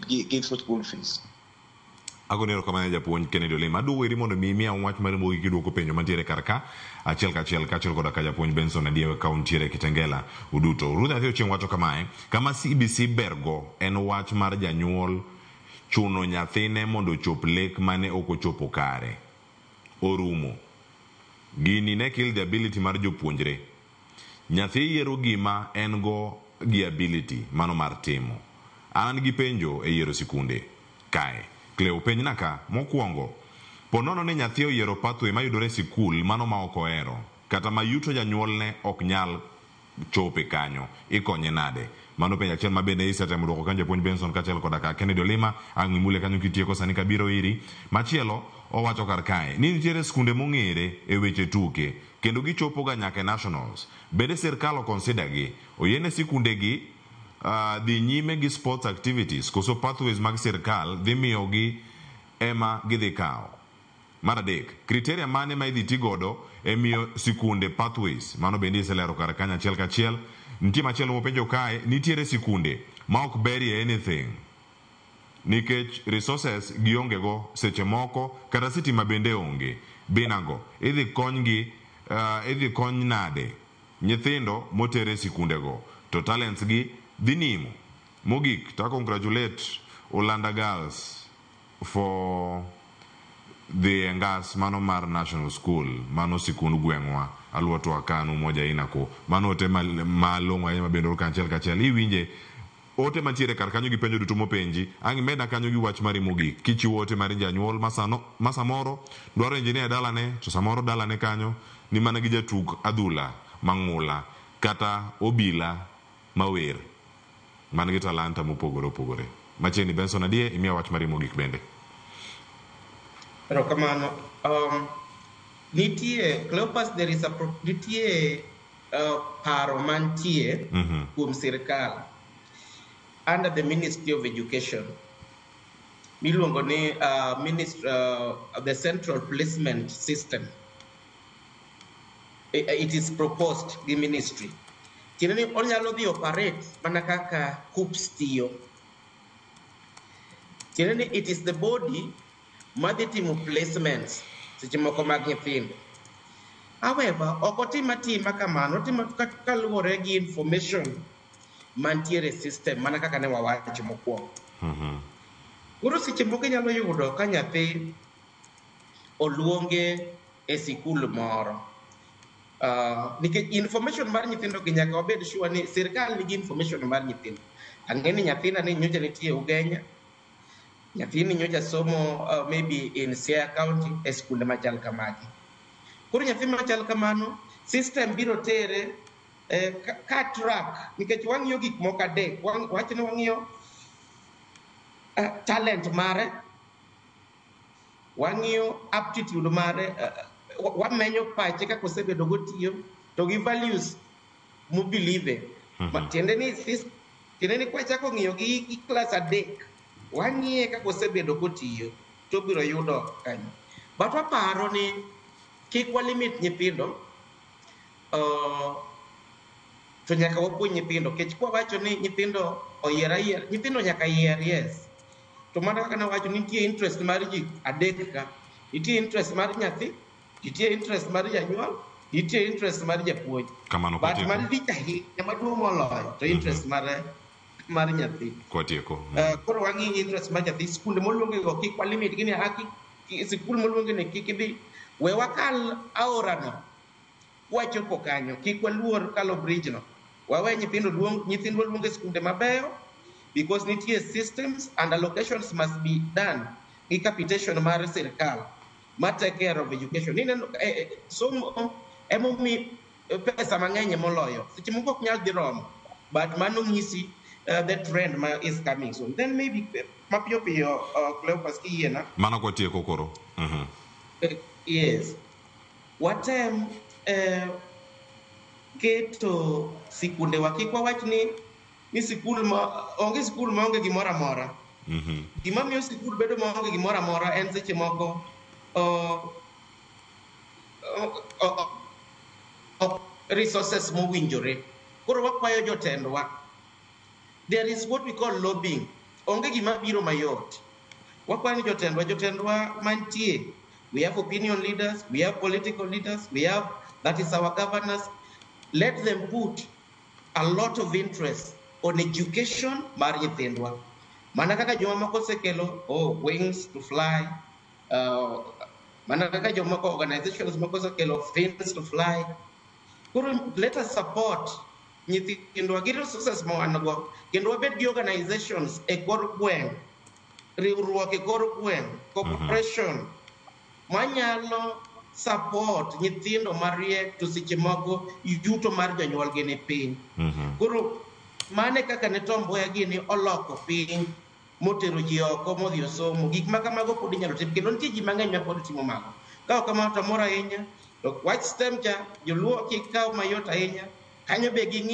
give school fees. Agonero kamane japuonj Kennedy Olema aduwo iri mondo mi miya wach mar mbui kiduoko penjo mantiere karka achiel kachiel koda ka japuonj Benson Adiwe ka untiere Kitengela uduto. Ruth Athio Chieng wacho kamae, kama CBC bergo en wach mar janyuol chuno nyathine mondo chop lek mane ok ochopo kare. Orumo. Gini ne kill the ability mar jopuonjre. Nyathi yiero gima en go gi ability mano mar timo. An gi penjo e yiero sikunde kae. Cleo penj naka mokwongo ponono ne nyathi oyiero pathway mayudore sikul mano ma ok ohero kata ma yuto janyuolne ok nyal chope kanyo ikonye nade. Mano penj achiel mabende isetemo duoko kan japuonj Benson kachiel koda ka Kennedy Olema ang' imule kanyo kitieko sani kabiro iri. Machielo owacho kar kae ni nitiere skunde mong'ere e weche tuke kendo gichopo ga nyaka nationals. Bende sirkal consider gi oyiene sikunde gi dhi nyime gi sports activities koso pathways mag sirkal dhi miyo gi ema gidhi kawo. Mar adek, kriteria mane ma idhi ti godo e miyo sikunde pathways mano bende iselero kar kanya achiel kachiel. Nitie machielo mopenjo kae, nitiere sikunde ma ok berie anything nikech resources gionge go seche moko kata sitima bende onge. Binago idhi kony nade nyithindo motere sikunde go to talents gi dhi nimo. Mogik to congratulate Olanda Girls for the Engas mano mar National School mano sikund gweng'wa aluoto akanu moja inako mano ote malong'o ahinya mabendo kanchiel kachiel iwinje ote mantiere kar kanyo gi penjo duto mopenji ang' meda kanyo gi wach mari mogik kichiwo ote mar janyuol masamoro dwaro engineer dalane to samoro dalane kanyo ni mana gi jatug adhula mang'ula kata obila mawer man gi talanta mopogore opogore. Machiegni Benson Adie imiya wach mari mogik bende. Erokamano. Nitie Cleopas there is nitie paro mantie kuom sirkal under the Ministry of Education miluongo ni the Central Placement System. It is proposed the ministry tiende ni onyalo dhi operate mana kaka KUPS tiyo. Tiende ni it is the body madhi timo placements seche moko mag nyithindo. However, ok otima kamano, otimo kaluwore gi information mantiere system mana kaka ne wawacho mokwongo. Koro seche moko inyalo yudo ka nyathi oluonge e sikul moro. Nikech information mar nyithindo gi nyaka wabed sure ni sirkal nigi information mar nyithindo. Ang'e ni nyathina ni nyocha nitie Ugenya, nyathini nyocha somo maybe in Siaya County e skunde machal kamagi. Koro nyathi machal kamano system biro tere ka track nikech wang'iyo gik moko adek. Wach ni wang'iyo talent mare, wang'iyo aptitude mare, wamenyo pache kaka osebedo gotiyo to gi values mobelieve. Tiende ni kwachako ng'iyo gi class adek wang'iye kaka osebedo kotiyo to biro yudo kanyo. But waparo ni kik walimit nyithindo to nyaka wapuonj nyithindo kech kwawacho ni nyithindo oyier nyithindo nyaka yier yes to mana kaka nawacho nitie interest mar ji adek ka. Nitie interest mar nyathi, nitie interest mar janyuol, nitie interest mar japuonj. But malich ahinya maduong' moloyo to interest mar nyathi. Koro wang'i interest mar nyathi. Skunde moluonge go kik walimit gini sikul moluonge ni kik idhi we wakal aorano wachopo kanyo, kik waluor kalo bridge no. Wawe nyithindwa luonge skunde mabeyo because nitie systems and allocations must be done gi capitation mar sirkal ma take care of education. Somo emomi pesa mang'eny moloyo seche moko ok nyal dhi romo but mano ng'isi the trend is coming soon. Then maybe mapiyo piyo Cleopas kiyiena mano kwatieko koro. Yes, watem keto sikunde wa kik wawach ni sikul onge sikul maonge gimoro amora. Gima miyo sikul bedo maonge gimoro amora en seche moko resources mowinjore. Koro wakwayo jotendwa, there is what we call lobbying. onge gima biro mayot. Wakwani jotendwa mantie. We have opinion leaders, we have political leaders, that is our governors. Let them put a lot of interest on education mar nyithindwa. Mana kaka joma moko osekelo wings to fly, mana kaka joma moko organizations moko osekelo fins to fly. Let us support nyithindwa gi resources ma wan go, kendo wabed gi organizations e kor gweng', riwruok e kor gweng', corporation manyalo support nyithindo mariek to seche moko yuto mar jonyuol gi ni piny. Koro mane kaka ne Tom Mboya gini oloko piny motero ji oko modhi osomo, gik ma kamago pod inyalo tim, kendo nitie ji mang'eny ma pod timo mago. Ka ok kamano to moro ahinya, to wach STEM cha joluo kik kaw mayot ahinya, kanyo be ging'i